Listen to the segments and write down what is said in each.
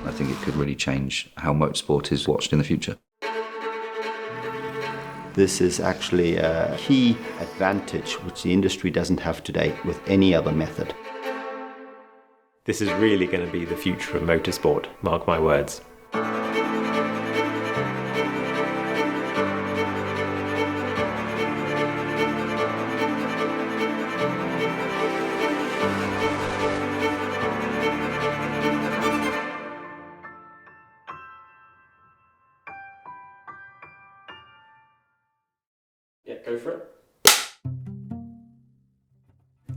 I think it could really change how motorsport is watched in the future. This is actually a key advantage which the industry doesn't have today with any other method. This is really going to be the future of motorsport, mark my words. Yeah, go for it.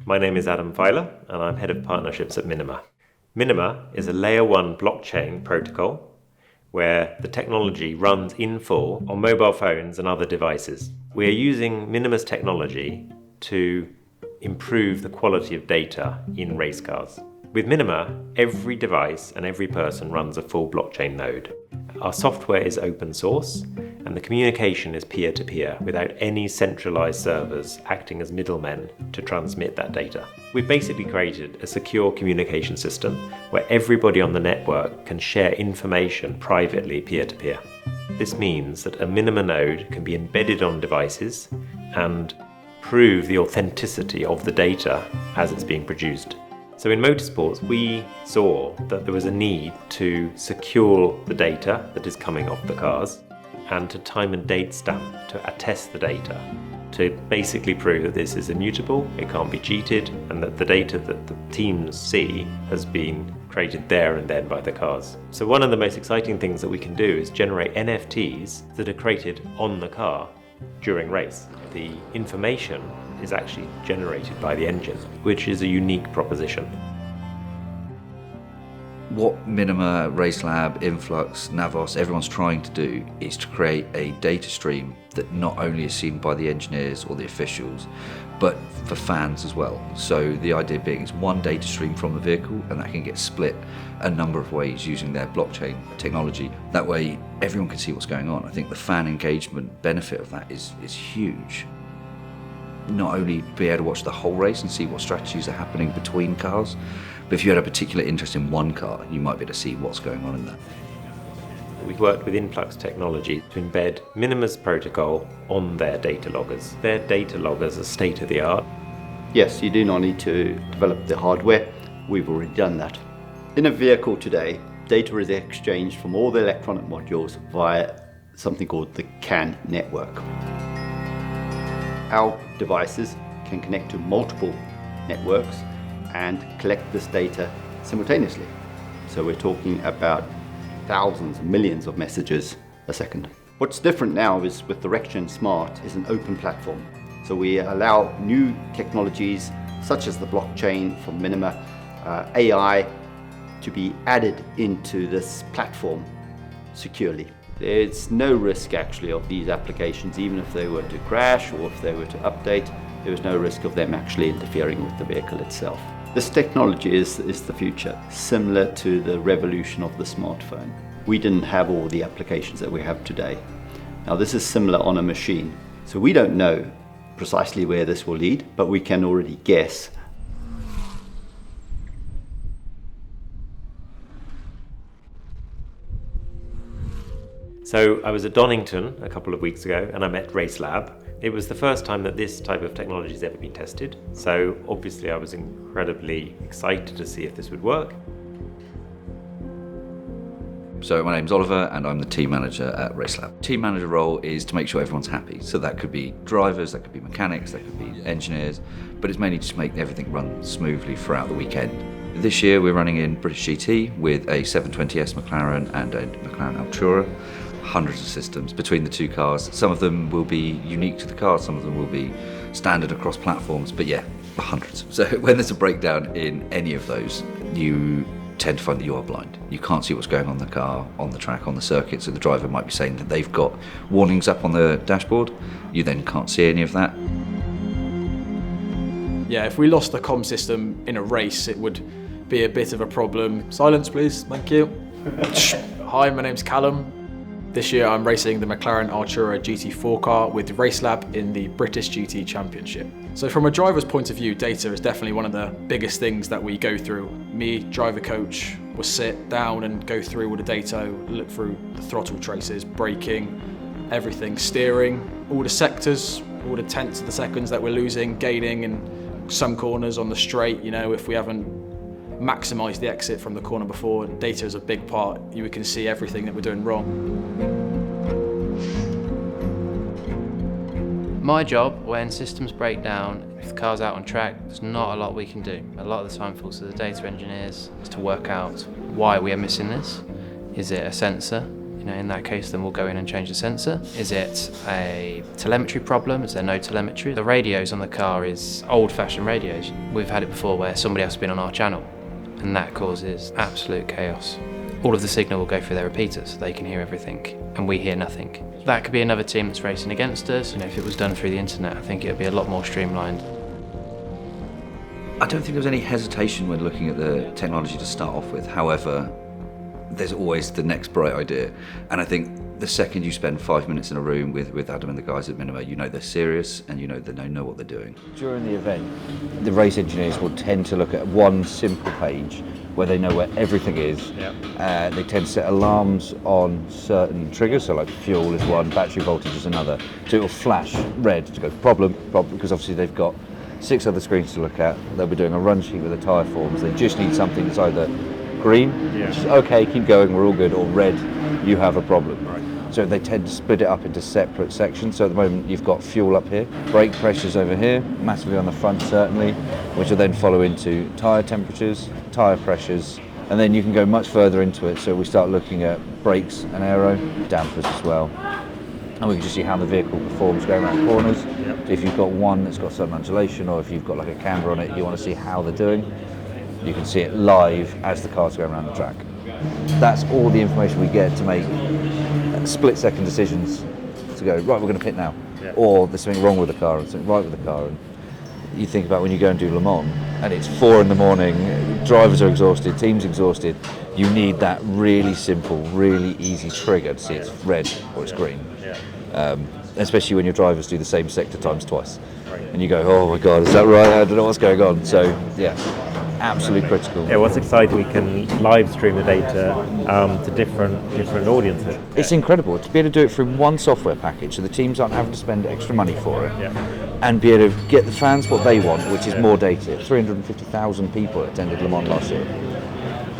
My name is Adam Filer, and I'm Head of Partnerships at Minima. Minima is a Layer 1 blockchain protocol where the technology runs in full on mobile phones and other devices. We are using Minima's technology to improve the quality of data in race cars. With Minima, every device and every person runs a full blockchain node. Our software is open source, and the communication is peer-to-peer without any centralized servers acting as middlemen to transmit that data. We've basically created a secure communication system where everybody on the network can share information privately peer-to-peer. This means that a Minima node can be embedded on devices and prove the authenticity of the data as it's being produced. So in motorsports, we saw that there was a need to secure the data that is coming off the cars and to time and date stamp to attest the data, to basically prove that this is immutable, it can't be cheated, and that the data that the teams see has been created there and then by the cars. So one of the most exciting things that we can do is generate NFTs that are created on the car during race. The information is actually generated by the engine, which is a unique proposition. What Minima, RaceLab, Influx, Navos, everyone's trying to do is to create a data stream that not only is seen by the engineers or the officials, but for fans as well. So the idea being is one data stream from the vehicle, and that can get split a number of ways using their blockchain technology. That way everyone can see what's going on. I think the fan engagement benefit of that is huge. Not only be able to watch the whole race and see what strategies are happening between cars, but if you had a particular interest in one car, you might be able to see what's going on in that. We've worked with Influx technology to embed Minima's protocol on their data loggers. Their data loggers are state of the art. Yes, you do not need to develop the hardware. We've already done that. In a vehicle today, data is exchanged from all the electronic modules via something called the CAN network. Our devices can connect to multiple networks and collect this data simultaneously. So we're talking about thousands, millions of messages a second. What's different now is with the Direction Smart is an open platform. So we allow new technologies such as the blockchain from Minima, AI to be added into this platform securely. There's no risk actually of these applications, even if they were to crash or if they were to update, there is no risk of them actually interfering with the vehicle itself. This technology is the future, similar to the revolution of the smartphone. We didn't have all the applications that we have today. Now this is similar on a machine, so we don't know precisely where this will lead, but we can already guess. So I was at Donington a couple of weeks ago and I met RaceLab. It was the first time that this type of technology has ever been tested. So obviously I was incredibly excited to see if this would work. So my name's Oliver and I'm the team manager at RaceLab. Team manager role is to make sure everyone's happy. So that could be drivers, that could be mechanics, that could be engineers, but it's mainly just to make everything run smoothly throughout the weekend. This year we're running in British GT with a 720S McLaren and a McLaren Artura. Hundreds of systems between the two cars. Some of them will be unique to the car, some of them will be standard across platforms, but yeah, hundreds. So when there's a breakdown in any of those, you tend to find that you are blind. You can't see what's going on in the car, on the track, on the circuit, so the driver might be saying that they've got warnings up on the dashboard. You then can't see any of that. Yeah, if we lost the comm system in a race, it would be a bit of a problem. Silence, please. Thank you. Hi, my name's Callum. This year I'm racing the McLaren Artura GT4 car with Racelab in the British GT Championship. So from a driver's point of view, data is definitely one of the biggest things that we go through. Me, driver coach, will sit down and go through all the data, look through the throttle traces, braking, everything, steering, all the sectors, all the tenths of the seconds that we're losing, gaining in some corners on the straight, if we haven't maximise the exit from the corner before. Data is a big part. You can see everything that we're doing wrong. My job, when systems break down, if the car's out on track, there's not a lot we can do. A lot of the time falls to the data engineers is to work out why we are missing this. Is it a sensor? In that case, then we'll go in and change the sensor. Is it a telemetry problem? Is there no telemetry? The radios on the car is old-fashioned radios. We've had it before where somebody else has been on our channel, and that causes absolute chaos. All of the signal will go through their repeaters, so they can hear everything, and we hear nothing. That could be another team that's racing against us. If it was done through the internet, I think it would be a lot more streamlined. I don't think there was any hesitation when looking at the technology to start off with. However, there's always the next bright idea. And I think the second you spend 5 minutes in a room with Adam and the guys at Minima, they're serious and they know what they're doing. During the event, the race engineers will tend to look at one simple page where they know where everything is. Yep. They tend to set alarms on certain triggers, so like fuel is one, battery voltage is another. So it will flash red to go problem, because obviously they've got 6 other screens to look at. They'll be doing a run sheet with the tyre forms. They just need something that's either green, which is okay, keep going, we're all good, or red, you have a problem. Right. So they tend to split it up into separate sections. So at the moment you've got fuel up here, brake pressures over here, massively on the front certainly, which will then follow into tyre temperatures, tyre pressures, and then you can go much further into it. So we start looking at brakes and aero, dampers as well. And we can just see how the vehicle performs going around corners. Yep. If you've got one that's got sudden undulation, or if you've got like a camber on it, you want to see how they're doing. You can see it live as the car's going around the track. That's all the information we get to make split-second decisions to go, right, we're going to pit now. Yeah. Or there's something wrong with the car and something right with the car. And you think about when you go and do Le Mans and it's 4 a.m, drivers are exhausted, teams exhausted, you need that really simple, really easy trigger to see it's red or it's green. Yeah. Especially when your drivers do the same sector times twice. Right. And you go, oh my God, is that right? I don't know what's going on. So, yeah. Absolutely critical. Yeah, what's exciting, we can live stream the data to different audiences. It's incredible to be able to do it through one software package, so the teams aren't having to spend extra money for it, and be able to get the fans what they want, which is more data. 350,000 people attended Le Mans last year.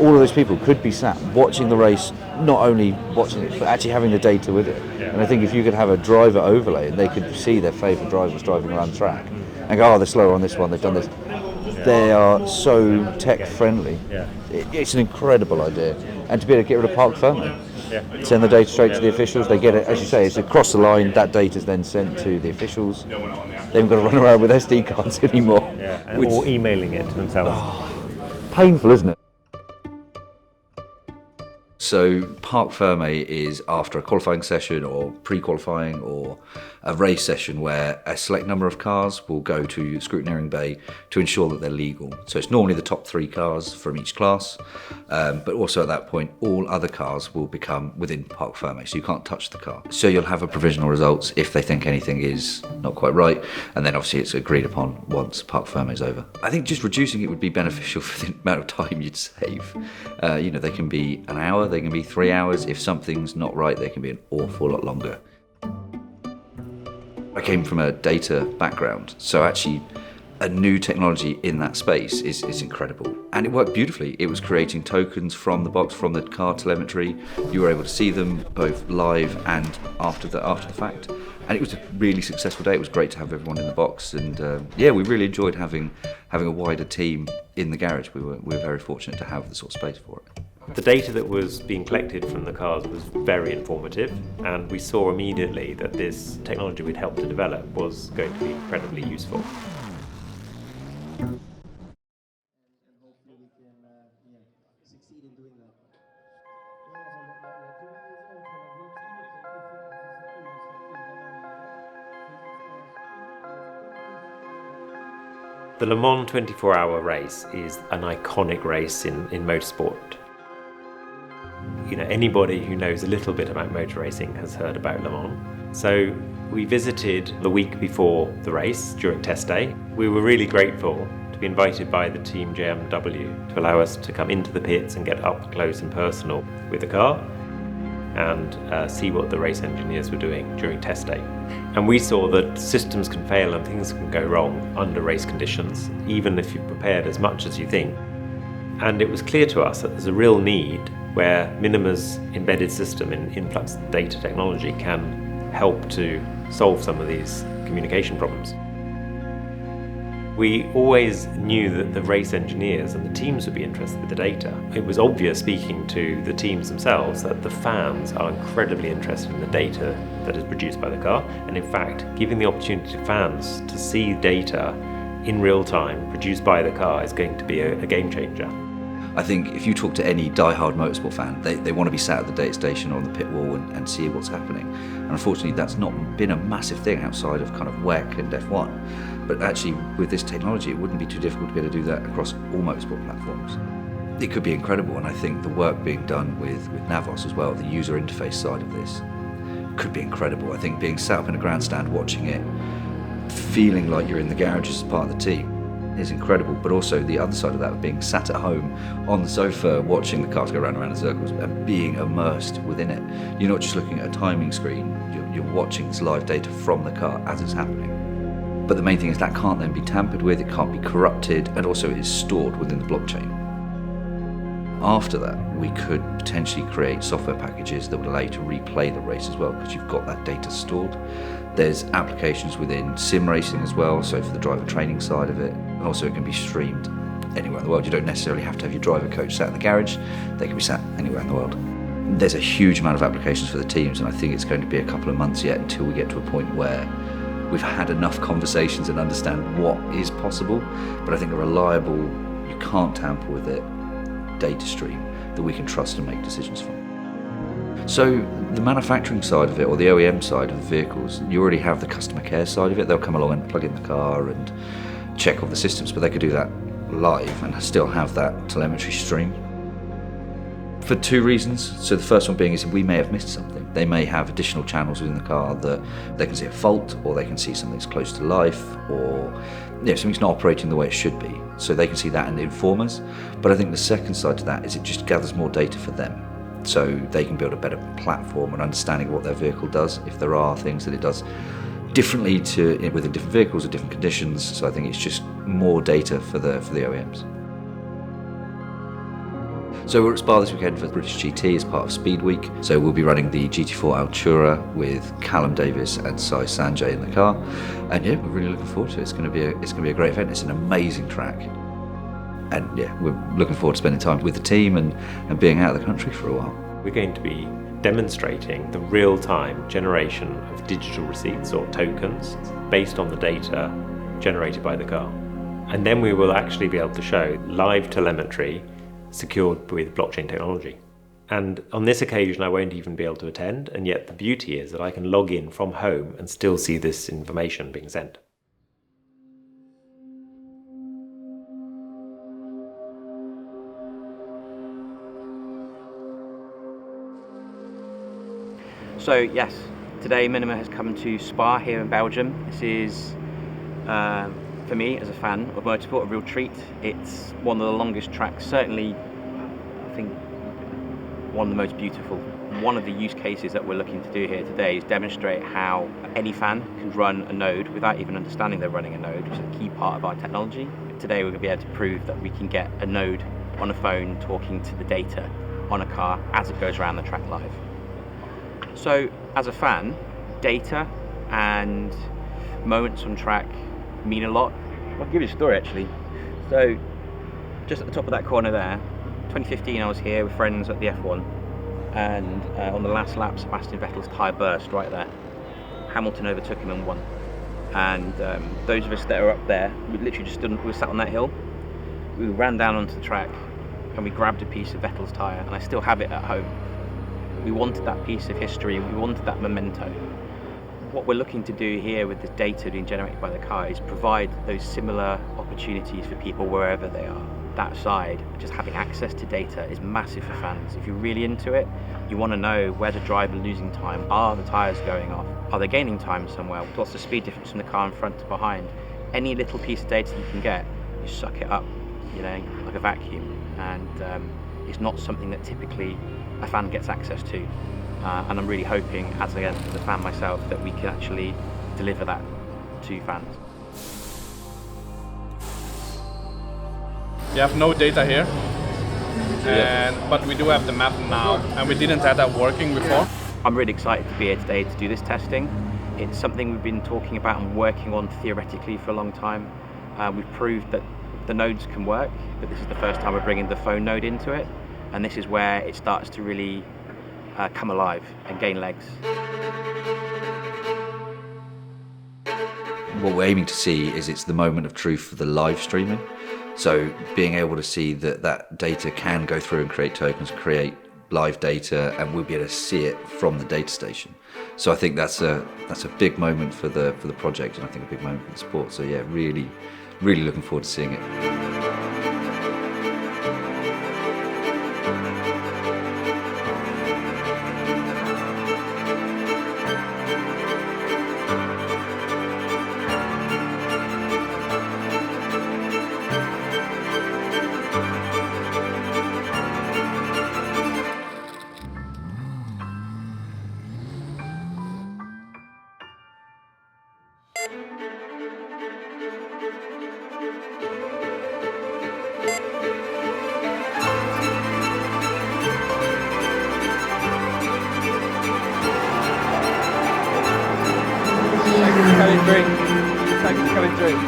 All of those people could be sat watching the race, not only watching it, but actually having the data with it. Yeah. And I think if you could have a driver overlay and they could see their favourite drivers driving around the track and go, oh, they're slower on this one, they've done this. They are so tech friendly. Yeah. It's an incredible idea. And to be able to get rid of Parc Fermé, send the data straight to the officials, they get it, as you say, it's across the line, that data is then sent to the officials. They haven't got to run around with SD cards anymore. Yeah, or emailing it to themselves. Painful, isn't it? So Parc Fermé is after a qualifying session or pre-qualifying or a race session where a select number of cars will go to scrutineering bay to ensure that they're legal. So it's normally the top 3 cars from each class, but also at that point all other cars will become within Parc Fermé, so you can't touch the car. So you'll have a provisional results if they think anything is not quite right, and then obviously it's agreed upon once Parc Fermé is over. I think just reducing it would be beneficial for the amount of time you'd save. They can be an hour, they can be 3 hours. If something's not right, they can be an awful lot longer. I came from a data background, so actually a new technology in that space is incredible. And it worked beautifully. It was creating tokens from the box, from the car telemetry. You were able to see them both live and after the fact. And it was a really successful day. It was great to have everyone in the box, and we really enjoyed having a wider team in the garage. We were very fortunate to have the sort of space for it. The data that was being collected from the cars was very informative, and we saw immediately that this technology we'd helped to develop was going to be incredibly useful. The Le Mans 24-hour race is an iconic race in motorsport. anybody who knows a little bit about motor racing has heard about Le Mans. So we visited the week before the race during test day. We were really grateful to be invited by the team JMW to allow us to come into the pits and get up close and personal with the car and see what the race engineers were doing during test day. And we saw that systems can fail and things can go wrong under race conditions, even if you've prepared as much as you think. And it was clear to us that there's a real need where Minima's embedded system in Influx data technology can help to solve some of these communication problems. We always knew that the race engineers and the teams would be interested with the data. It was obvious speaking to the teams themselves that the fans are incredibly interested in the data that is produced by the car, and in fact, giving the opportunity to fans to see data in real time produced by the car is going to be a game changer. I think if you talk to any die-hard motorsport fan, they want to be sat at the data station or on the pit wall and see what's happening. And unfortunately, that's not been a massive thing outside of kind of WEC and F1. But actually, with this technology, it wouldn't be too difficult to be able to do that across all motorsport platforms. It could be incredible, and I think the work being done with Navos as well, the user interface side of this, could be incredible. I think being sat up in a grandstand watching it, feeling like you're in the garage as part of the team, is incredible, but also the other side of that, being sat at home on the sofa watching the cars go round and round in circles and being immersed within it. You're not just looking at a timing screen, you're watching this live data from the car as it's happening. But the main thing is that can't then be tampered with, it can't be corrupted, and also it is stored within the blockchain. After that, we could potentially create software packages that would allow you to replay the race as well, because you've got that data stored. There's applications within sim racing as well, so for the driver training side of it, and also it can be streamed anywhere in the world. You don't necessarily have to have your driver coach sat in the garage, they can be sat anywhere in the world. There's a huge amount of applications for the teams, and I think it's going to be a couple of months yet until we get to a point where we've had enough conversations and understand what is possible. But I think a reliable, you can't tamper with it, data stream that we can trust and make decisions from. So the manufacturing side of it, or the OEM side of the vehicles, you already have the customer care side of it. They'll come along and plug in the car and check all the systems, but they could do that live and still have that telemetry stream. For two reasons. So the first one being is we may have missed something. They may have additional channels within the car that they can see a fault, or they can see something's close to life, or something's not operating the way it should be. So they can see that and inform us. But I think the second side to that is it just gathers more data for them. So they can build a better platform and understanding of what their vehicle does, if there are things that it does differently within different vehicles or different conditions. So I think it's just more data for the OEMs. So we're at Spa this weekend for the British GT as part of Speed Week. So we'll be running the GT4 Artura with Callum Davis and Sai Sanjay in the car. And yeah, we're really looking forward to it. It's going to be a great event. It's an amazing track. And yeah, we're looking forward to spending time with the team and being out of the country for a while. We're going to be demonstrating the real-time generation of digital receipts or tokens based on the data generated by the car. And then we will actually be able to show live telemetry secured with blockchain technology. And on this occasion I won't even be able to attend, and yet the beauty is that I can log in from home and still see this information being sent. So yes, today Minima has come to Spa here in Belgium. This is, for me as a fan of motorsport, a real treat. It's one of the longest tracks, certainly I think one of the most beautiful. One of the use cases that we're looking to do here today is demonstrate how any fan can run a node without even understanding they're running a node, which is a key part of our technology. Today we're going to be able to prove that we can get a node on a phone talking to the data on a car as it goes around the track live. So as a fan, data and moments on track mean a lot. I'll give you a story actually. So just at the top of that corner there, 2015 I was here with friends at the F1, and on the last lap Sebastian Vettel's tyre burst right there. Hamilton overtook him and won. And those of us that are up there, we literally just we were sat on that hill, we ran down onto the track and we grabbed a piece of Vettel's tyre, and I still have it at home. We wanted that piece of history, we wanted that memento. What we're looking to do here with the data being generated by the car is provide those similar opportunities opportunities for people wherever they are. That side, just having access to data is massive for fans. If you're really into it, you want to know where the driver losing time, are the tyres going off, are they gaining time somewhere, what's the speed difference from the car in front to behind. Any little piece of data you can get, you suck it up, you know, like a vacuum. And it's not something that typically a fan gets access to. And I'm really hoping, as a fan myself, that we can actually deliver that to fans. You have no data here, but we do have the map now, and we didn't have that working before. I'm really excited to be here today to do this testing. It's something we've been talking about and working on theoretically for a long time. We've proved that the nodes can work, but this is the first time we're bringing the phone node into it, and this is where it starts to really come alive and gain legs. What we're aiming to see is it's the moment of truth for the live streaming. So being able to see that data can go through and create tokens, create live data, and we'll be able to see it from the data station. So I think that's a big moment for the project, and I think a big moment for the sport. So yeah, really looking forward to seeing it. Coming through.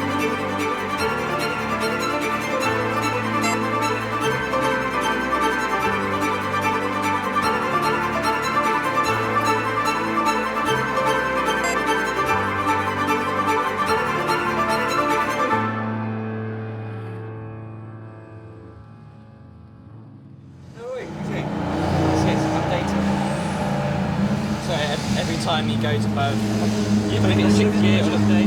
Every time he goes above, I think it's 6 years on a day,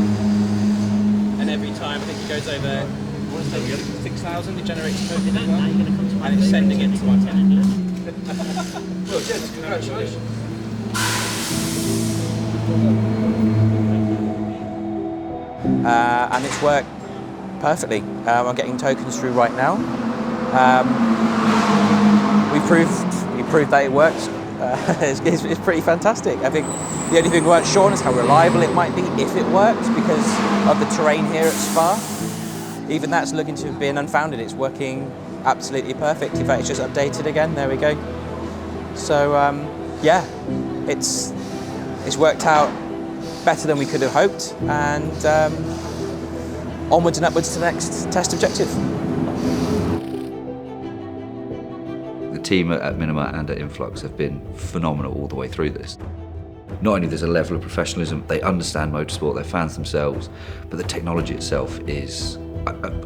and every time I think he goes over, what is it, 6,000, it generates a token as well, and it's sending it to our team. Well, gents, congratulations. And it's worked perfectly. I'm getting tokens through right now. We proved that it works. It's pretty fantastic. I think the only thing we weren't sure on is how reliable it might be if it works because of the terrain here at Spa. Even that's looking to be unfounded. It's working absolutely perfect. In fact, it's just updated again. There we go. So yeah, it's worked out better than we could have hoped, and onwards and upwards to the next test objective. The team at Minima and at Influx have been phenomenal all the way through this. Not only there's a level of professionalism, they understand motorsport, they're fans themselves, but the technology itself is,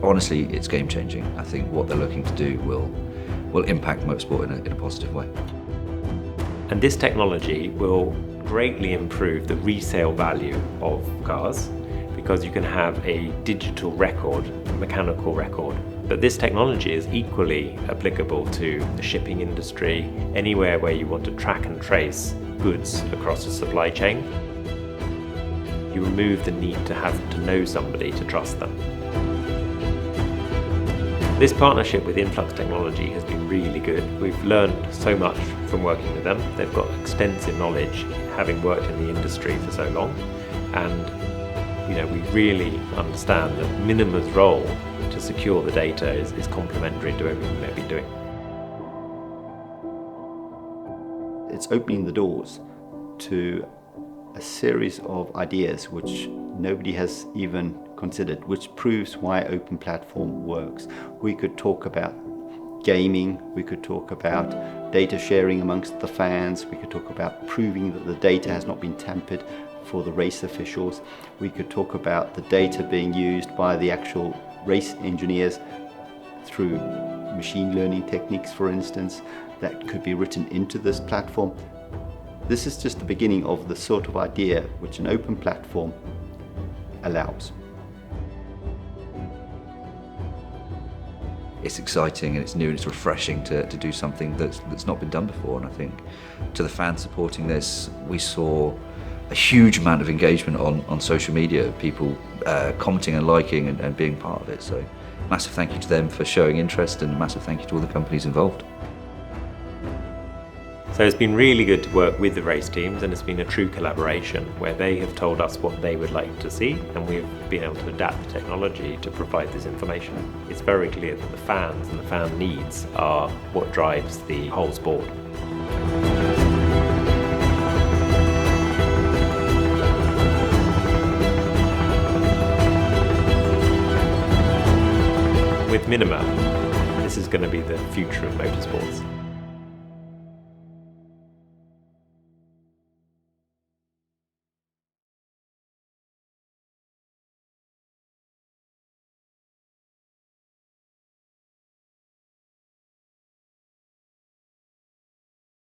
honestly, it's game changing. I think what they're looking to do will impact motorsport in a positive way. And this technology will greatly improve the resale value of cars because you can have a digital record, a mechanical record. But this technology is equally applicable to the shipping industry, anywhere where you want to track and trace goods across a supply chain. You remove the need to have to know somebody to trust them. This partnership with Influx Technology has been really good. We've learned so much from working with them. They've got extensive knowledge, having worked in the industry for so long. And we really understand that Minima's role to secure the data is complementary to everything they've been doing. It's opening the doors to a series of ideas which nobody has even considered, which proves why open platform works. We could talk about gaming, we could talk about data sharing amongst the fans, we could talk about proving that the data has not been tampered for the race officials, we could talk about the data being used by the actual race engineers through machine learning techniques, for instance, that could be written into this platform. This is just the beginning of the sort of idea which an open platform allows. it's exciting and it's new and it's refreshing to do something that's not been done before. And I think to the fans supporting this, we saw a huge amount of engagement on social media, people commenting and liking and being part of it. So massive thank you to them for showing interest, and massive thank you to all the companies involved. So it's been really good to work with the race teams, and it's been a true collaboration where they have told us what they would like to see, and we've been able to adapt the technology to provide this information. It's very clear that the fans and the fan needs are what drives the whole sport. With Minima, this is going to be the future of motorsports.